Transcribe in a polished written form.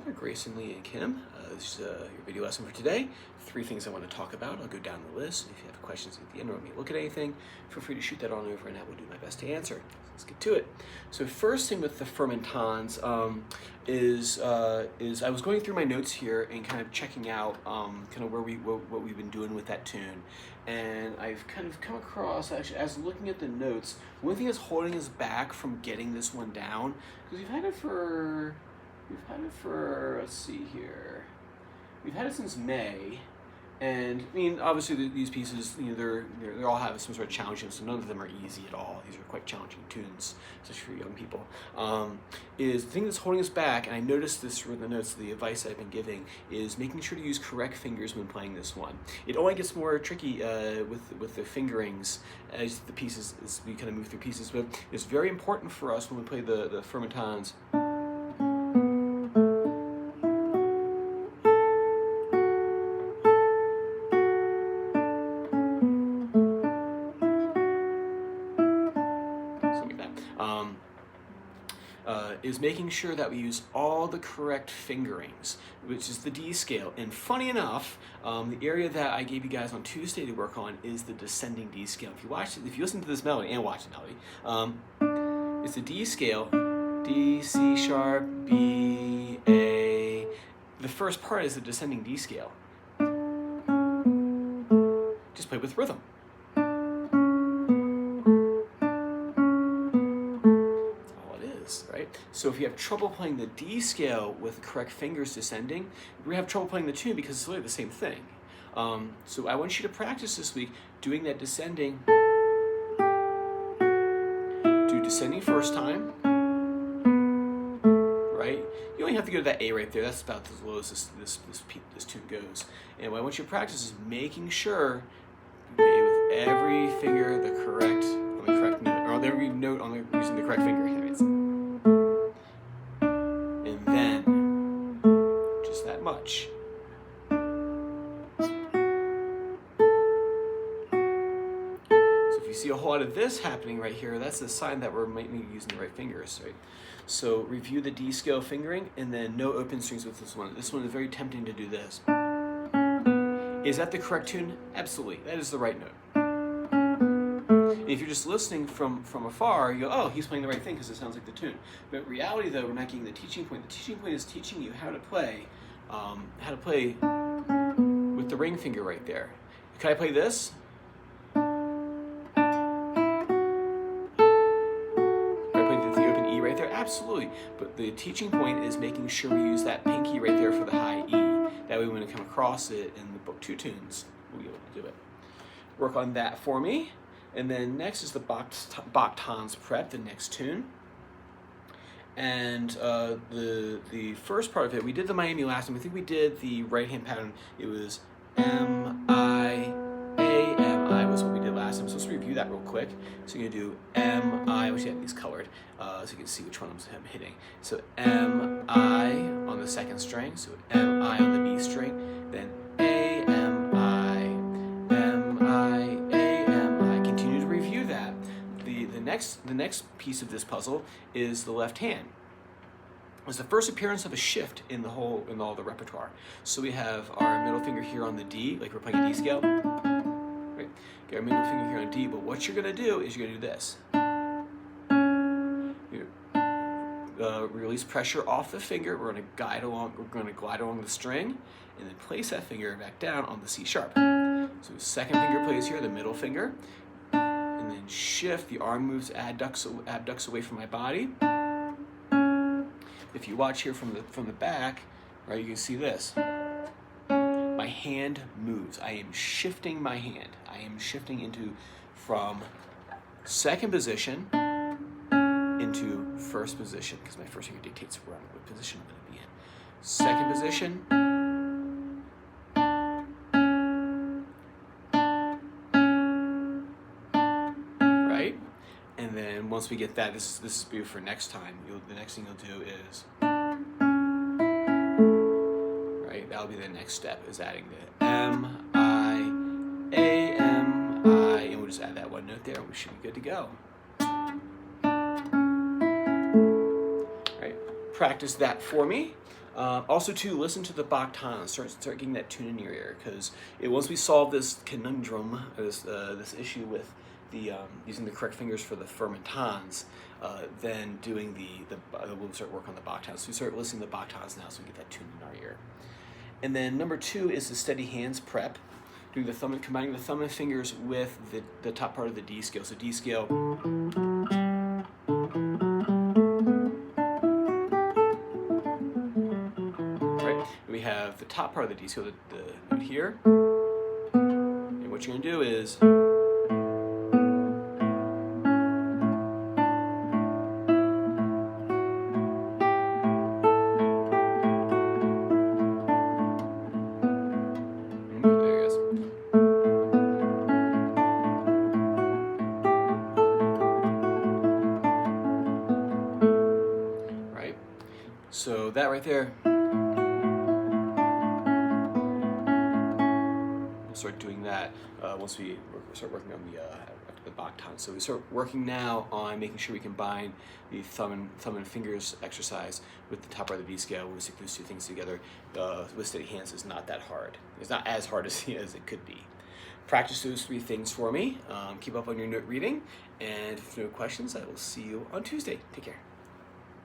Hi there, Grayson, Lee, and Kim. This is your video lesson for today. 3 things I want to talk about. I'll go down the list. If you have questions at the end or want me to look at anything, feel free to shoot that on over and I will do my best to answer. Let's get to it. So first thing with the fermentons is I was going through my notes here and kind of checking out kind of what we've been doing with that tune. And I've kind of come across, actually, as looking at the notes, one thing that's holding us back from getting this one down, because we've had it for, let's see here, we've had it since May, and I mean, obviously these pieces, you know, they all have some sort of challenge, so none of them are easy at all. These are quite challenging tunes, especially for young people. Is the thing that's holding us back, and I noticed this from the notes, the advice I've been giving, is making sure to use correct fingers when playing this one. It only gets more tricky with the fingerings as the pieces, as we kind of move through pieces, but it's very important for us when we play the fermentons. Is making sure that we use all the correct fingerings, which is the D scale. And funny enough, the area that I gave you guys on Tuesday to work on is the descending D scale. If you listen to this melody and watch the melody, it's the D scale, D, C sharp, B, A. The first part is the descending D scale. Just play with rhythm. Right? So if you have trouble playing the D scale with the correct fingers descending, you're going to have trouble playing the tune because it's literally the same thing. So I want you to practice this week doing that descending. Do descending first time. Right? You only have to go to that A right there. That's about as low as this tune goes. And what I want you to practice is making sure you play with every finger on the correct note, or on every note using the correct finger. Much. So if you see a whole lot of this happening right here, that's a sign that we're maybe using the right fingers, right? So review the D scale fingering and then no open strings with this one. This one is very tempting to do this. Is that the correct tune? Absolutely, that is the right note. If you're just listening from afar, you go, oh, he's playing the right thing because it sounds like the tune. But in reality, though, we're not getting the teaching point. The teaching point is teaching you how to play with the ring finger right there. Can I play this? Can I play the open E right there? Absolutely. But the teaching point is making sure we use that pinky right there for the high E. That way when we come across it in the book 2 tunes, we'll be able to do it. Work on that for me. And then next is the Bach Tons Prep, the next tune. And the first part of it, we did the Miami last time. I think we did the right hand pattern. It was M, I, A, M, I was what we did last time. So let's review that real quick. So you're going to do M, I, which I have these colored, so you can see which one I'm hitting. So M, I on the second string. So M, I on the B string. Then A, M, I, M, I, A, M, I. Continue to review that. The next piece of this puzzle is the left hand. It's the first appearance of a shift in all the repertoire. So we have our middle finger here on the D, like we're playing a D scale. Right? Get our middle finger here on D, but what you're going to do is you're going to do this. Release pressure off the finger. We're going to glide along the string, and then place that finger back down on the C sharp. So the second finger plays here, the middle finger. And then shift, the arm moves abducts away from my body. If you watch here from the back, right, you can see this. My hand moves. I am shifting my hand. I am shifting from second position into first position, because my first finger dictates what position I'm going to be in. Second position. And then once we get that, this is for next time. The next thing you'll do is, right, that'll be the next step, is adding the M, I, A, M, I, and we'll just add that one note there, and we should be good to go. All right, practice that for me. Also, too, listen to the Bach tones. Start getting that tune in your ear, because once we solve this conundrum, this issue with the using the correct fingers for the firm and tons, then doing we'll start work on the Bach tones. So we start listening to the Bach tones now, so we get that tune in our ear. And then number 2 is the steady hands prep, doing the thumb and combining the thumb and fingers with the top part of the D scale. So D scale. Right. We have the top part of the D scale, the note here. And what you're going to do is. So that right there, we'll start doing that once we start working on the Bach tone. So we start working now on making sure we combine the thumb and fingers exercise with the top part of the D scale. When we stick those two things together with steady hands is not that hard. It's not as hard as it could be. Practice those 3 things for me. Keep up on your note reading, and if you have no questions, I will see you on Tuesday. Take care.